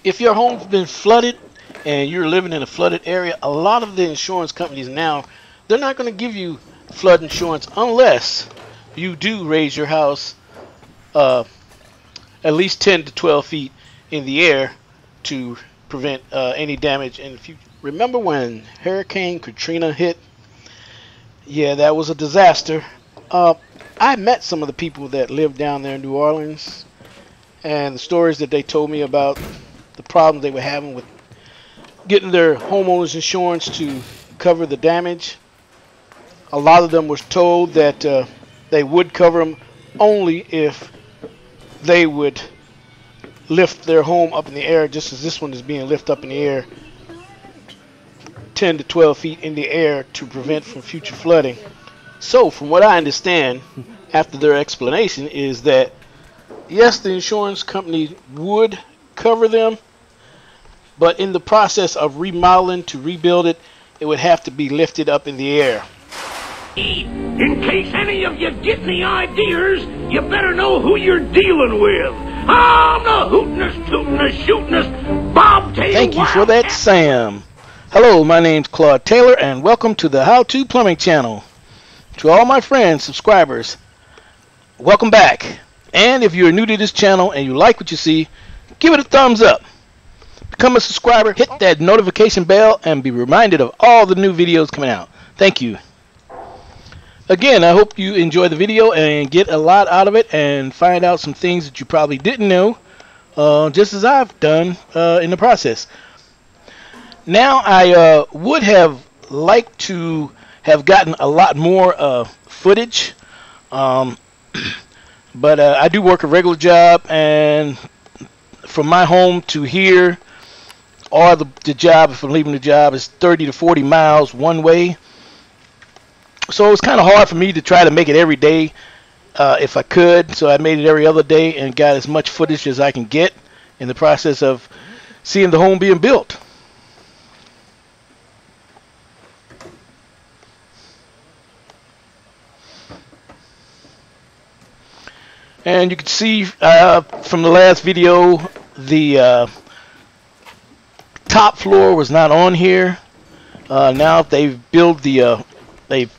If your home's been flooded and you're living in a flooded area, a lot of the insurance companies now, they're not going to give you flood insurance unless you do raise your house uh, at least 10 to 12 feet in the air to prevent any damage in the future. Remember when Hurricane Katrina hit? Yeah, that was a disaster. Uh, I met some of the people that live down there in New Orleans, and the stories that they told me about the problems they were having with getting their homeowners insurance to cover the damage. A lot of them were told that they would cover them only if they would lift their home up in the air, just as this one is being lifted up in the air 10 to 12 feet in the air to prevent from future flooding. So from what I understand after their explanation is that yes, the insurance company would cover them, but in the process of remodeling to rebuild it, it would have to be lifted up in the air. In case any of you get any ideas, you better know who you're dealing with. I'm the hootin'est, tootin'est, shootin'est, bobtail. Thank you for that, Sam. Hello, my name's Claude Taylor, and welcome to the How To Plumbing channel. To all my friends, subscribers, welcome back. And if you're new to this channel and you like what you see, give it a thumbs up. Become a subscriber, hit that notification bell, and be reminded of all the new videos coming out. Thank you. Again, I hope you enjoy the video and get a lot out of it and find out some things that you probably didn't know, just as I've done in the process. Now, I would have liked to have gotten a lot more footage, but I do work a regular job, and from my home to here, or the job, if I'm leaving the job, is 30 to 40 miles one way. So it was kind of hard for me to try to make it every day if I could. So I made it every other day and got as much footage as I can get in the process of seeing the home being built. And you can see from the last video, the top floor was not on here. Now they've they've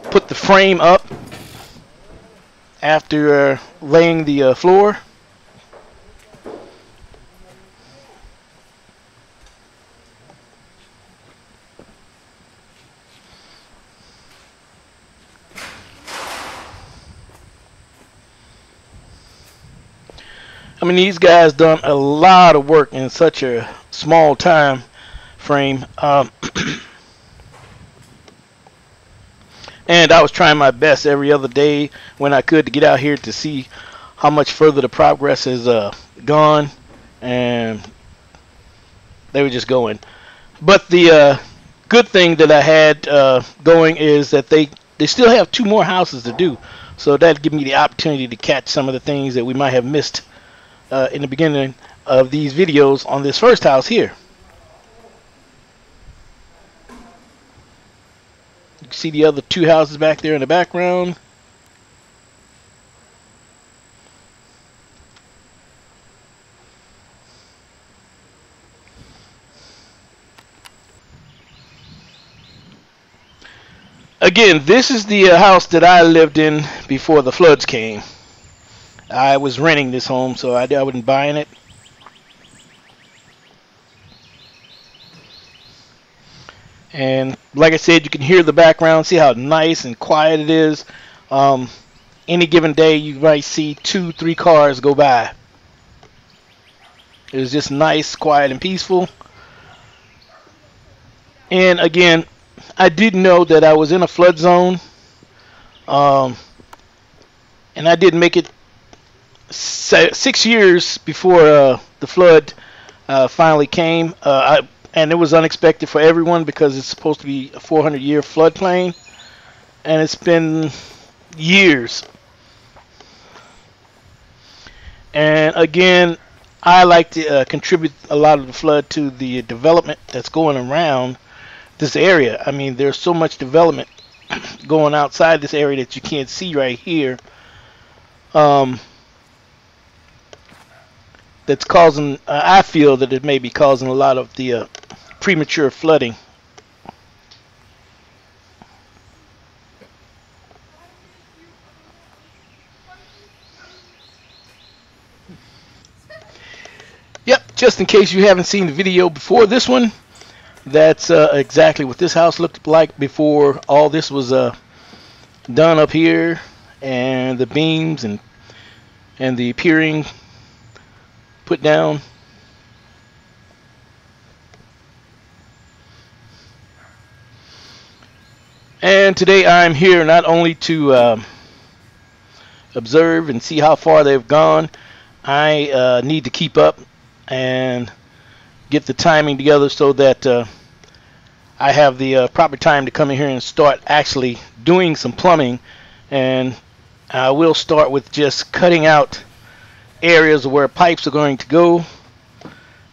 put the frame up after laying the floor. I mean, these guys done a lot of work in such a small time frame. And I was trying my best every other day when I could to get out here to see how much further the progress has gone, and they were just going. But the good thing that I had going is that they still have 2 more houses to do, so that'd give me the opportunity to catch some of the things that we might have missed in the beginning of these videos on this first house here. You can see the other 2 houses back there in the background. Again, this is the house that I lived in before the floods came. I was renting this home, so I wasn't buying it. And like I said, you can hear the background. See how nice and quiet it is. Any given day, you might see 2, 3 cars go by. It was just nice, quiet, and peaceful. And again, I did know that I was in a flood zone. And I did make it 6 years before the flood finally came. And it was unexpected for everyone because it's supposed to be a 400-year floodplain, and it's been years. And again, I like to contribute a lot of the flood to the development that's going around this area. I mean, there's so much development going outside this area that you can't see right here. that's causing, I feel that it may be causing a lot of the premature flooding. Yep, just in case you haven't seen the video before this one, that's exactly what this house looked like before all this was done up here, and the beams and the piering put down. And today I'm here not only to observe and see how far they've gone. I need to keep up and get the timing together so that I have the proper time to come in here and start actually doing some plumbing. And I will start with just cutting out areas where pipes are going to go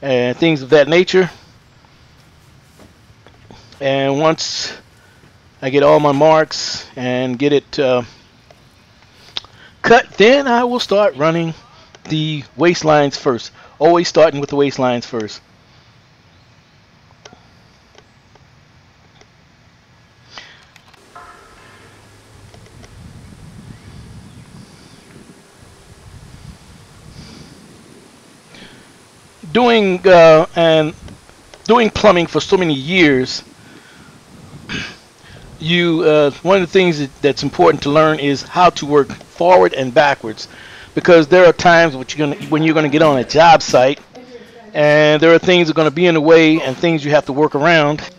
and things of that nature. And once I get all my marks and get it cut, then I will start running the waistlines first. Always starting with the waistlines first. Doing plumbing for so many years, one of the things that's important to learn is how to work forward and backwards, because there are times when you're going to get on a job site and there are things that are going to be in the way and things you have to work around,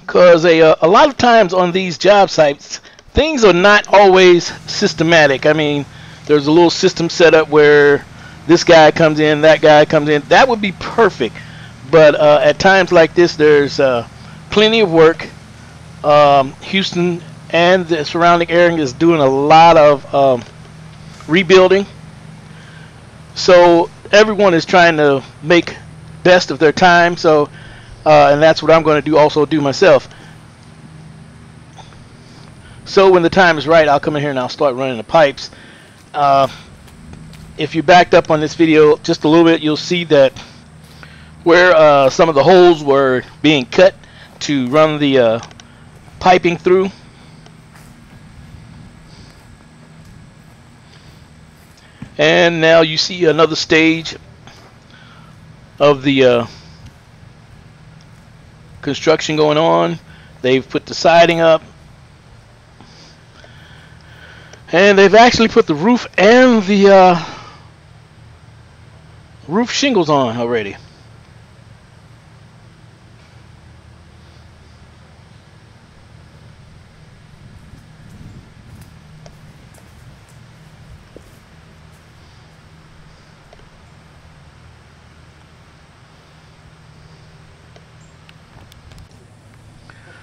because a lot of times on these job sites things are not always systematic. I mean, there's a little system set up where this guy comes in, that guy comes in. That would be perfect, but at times like this there's plenty of work. Houston and the surrounding area is doing a lot of rebuilding, so everyone is trying to make best of their time. So and that's what I'm going to do myself. So when the time is right, I'll come in here and I'll start running the pipes. If you backed up on this video just a little bit, you'll see that where some of the holes were being cut to run the piping through. And now you see another stage of the construction going on. They've put the siding up, and they've actually put the roof and the roof shingles on already.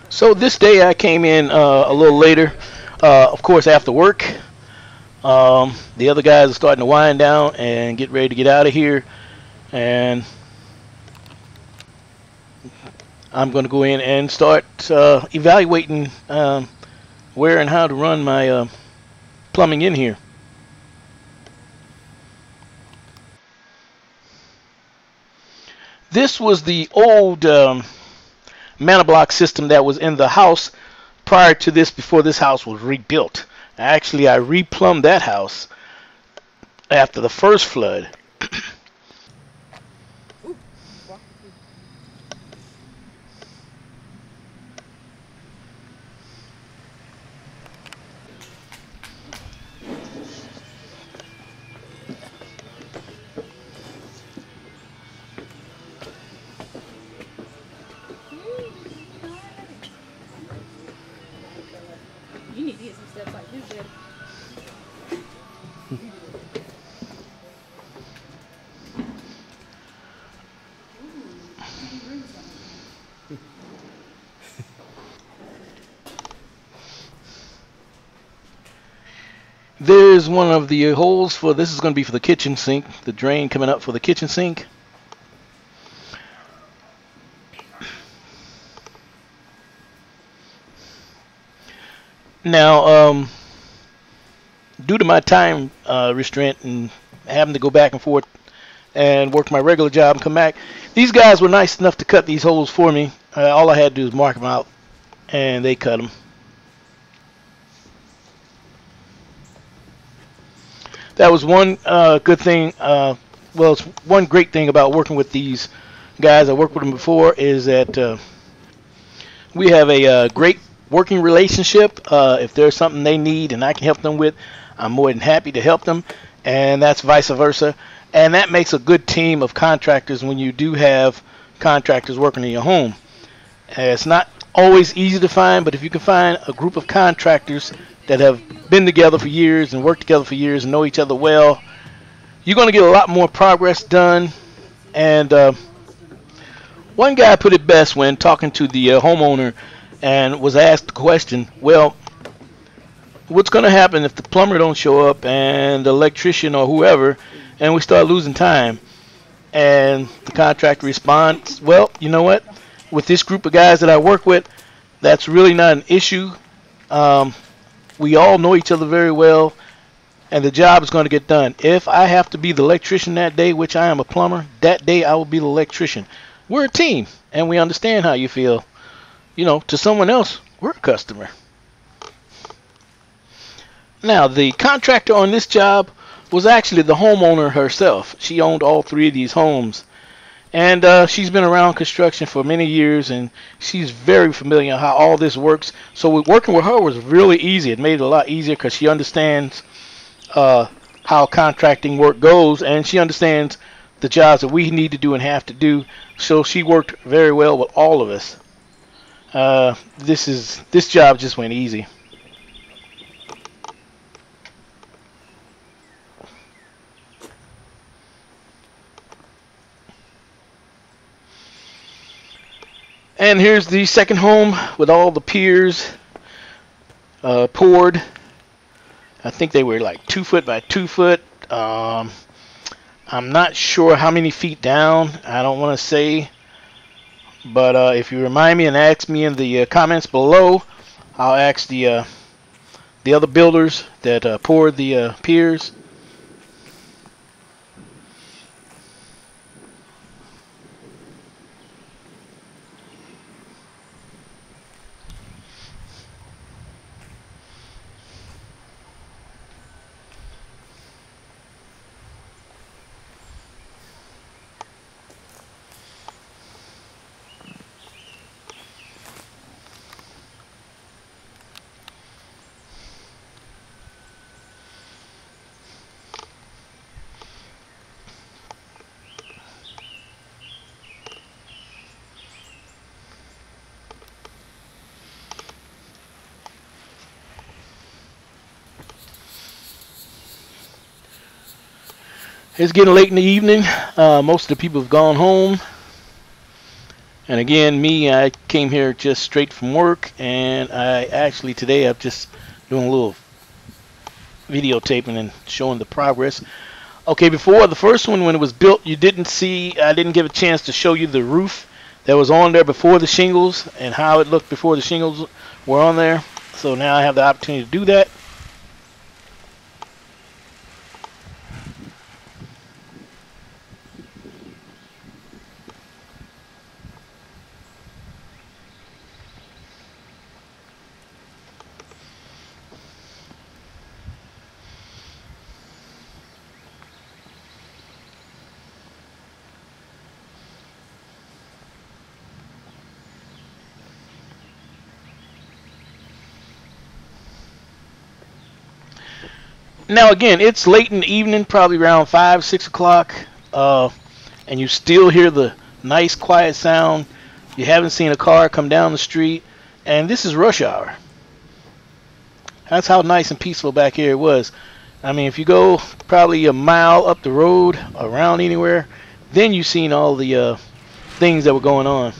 So this day I came in a little later, of course after work. The other guys are starting to wind down and get ready to get out of here, and I'm going to go in and start evaluating where and how to run my plumbing in here. This was the old mana block system that was in the house prior to this, before this house was rebuilt. Actually, I replumbed that house after the first flood. You need to get some steps like this, Daddy. There's one of the holes for this is going to be for the kitchen sink, the drain coming up for the kitchen sink. Now, due to my time restraint and having to go back and forth and work my regular job and come back. These guys were nice enough to cut these holes for me. All I had to do was mark them out, and they cut them. That was one good thing. Well, it's one great thing about working with these guys. I worked with them before is that we have a great working relationship. If there's something they need and I can help them with, I'm more than happy to help them, and that's vice versa. And that makes a good team of contractors when you do have contractors working in your home. It's not always easy to find, but if you can find a group of contractors that have been together for years and worked together for years and know each other well, you're going to get a lot more progress done. And one guy put it best when talking to the homeowner and was asked the question, well, what's going to happen if the plumber don't show up and the electrician or whoever, and we start losing time? And the contractor responds, well, you know what? With this group of guys that I work with, that's really not an issue. We all know each other very well, and the job is going to get done. If I have to be the electrician that day, which I am a plumber, that day I will be the electrician. We're a team, and we understand how you feel. You know, to someone else, we're a customer. Now, the contractor on this job was actually the homeowner herself. She owned all three of these homes. And she's been around construction for many years, and she's very familiar how all this works. So working with her was really easy. It made it a lot easier because she understands how contracting work goes, and she understands the jobs that we need to do and have to do. So she worked very well with all of us. This job just went easy. And here's the second home with all the piers poured. I think they were like 2 foot by 2 foot. I'm not sure how many feet down. I don't want to say. But if you remind me and ask me in the comments below, I'll ask the other builders that poured the piers. It's getting late in the evening. Most of the people have gone home. And again, I came here just straight from work, and today I'm just doing a little videotaping and showing the progress. Okay, before the first one, when it was built, I didn't give a chance to show you the roof that was on there before the shingles and how it looked before the shingles were on there. So now I have the opportunity to do that. Now again, it's late in the evening, probably around 5, 6 o'clock, and you still hear the nice quiet sound. You haven't seen a car come down the street, and this is rush hour. That's how nice and peaceful back here it was. I mean, if you go probably a mile up the road, around anywhere, then you've seen all the things that were going on.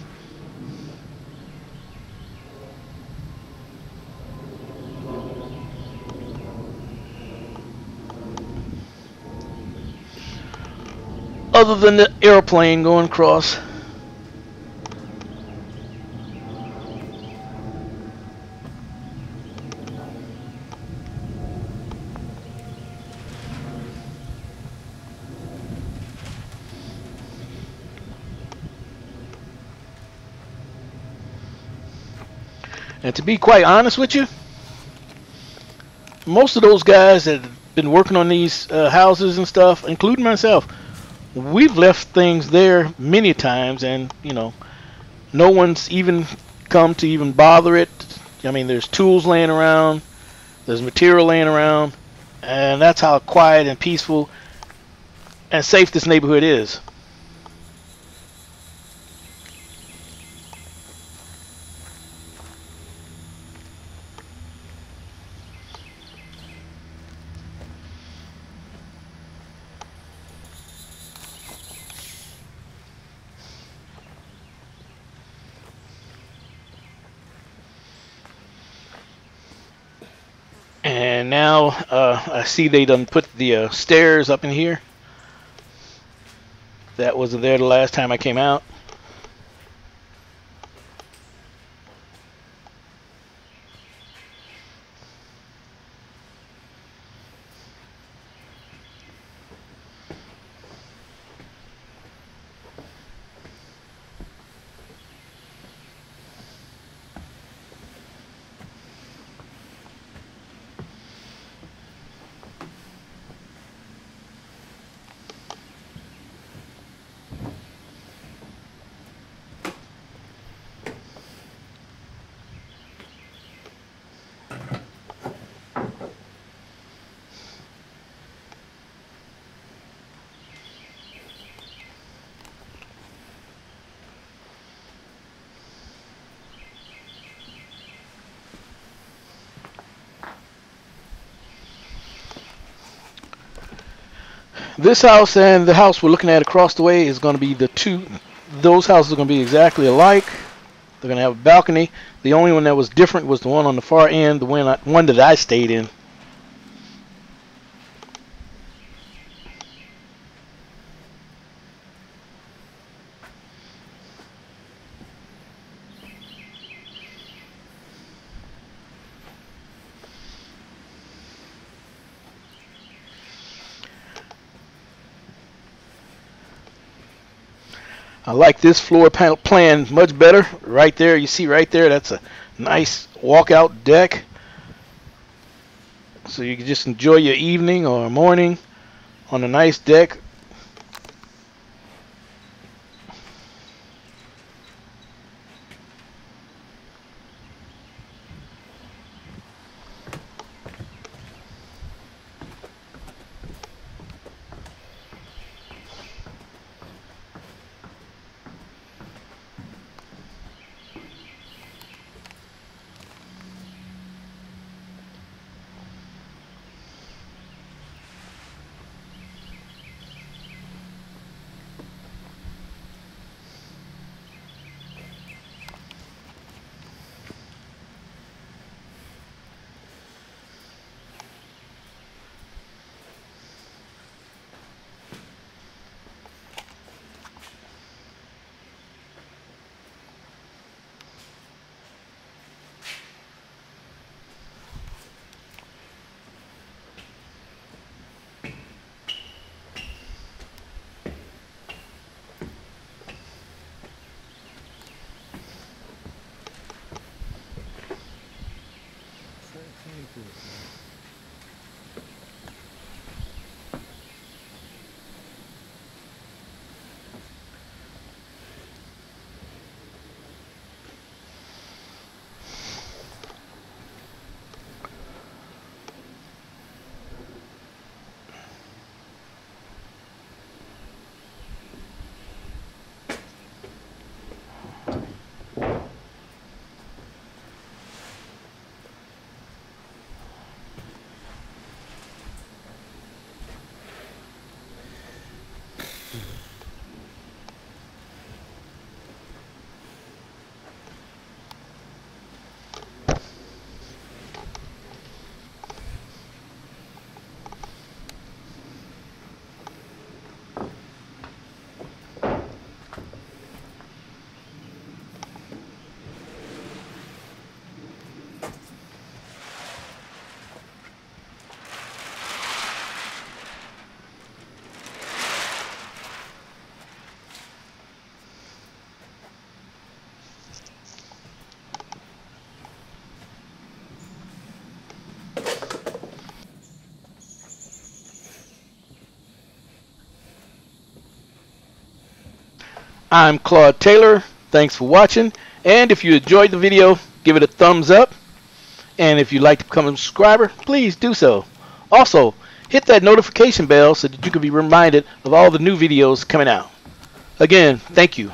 Other than the airplane going across. And to be quite honest with you, most of those guys that have been working on these houses and stuff, including myself, we've left things there many times, and no one's even come to even bother it. I mean, there's tools laying around, there's material laying around, and that's how quiet and peaceful and safe this neighborhood is. And now I see they done put the stairs up in here. That wasn't there the last time I came out. This house and the house we're looking at across the way is going to be those houses are going to be exactly alike. They're going to have a balcony. The only one that was different was the one on the far end, the one that I stayed in. I like this floor plan much better. Right there, you see right there, that's a nice walkout deck. So you can just enjoy your evening or morning on a nice deck. I'm Claude Taylor. Thanks for watching. And if you enjoyed the video, give it a thumbs up. And if you'd like to become a subscriber, please do so. Also, hit that notification bell so that you can be reminded of all the new videos coming out. Again, thank you.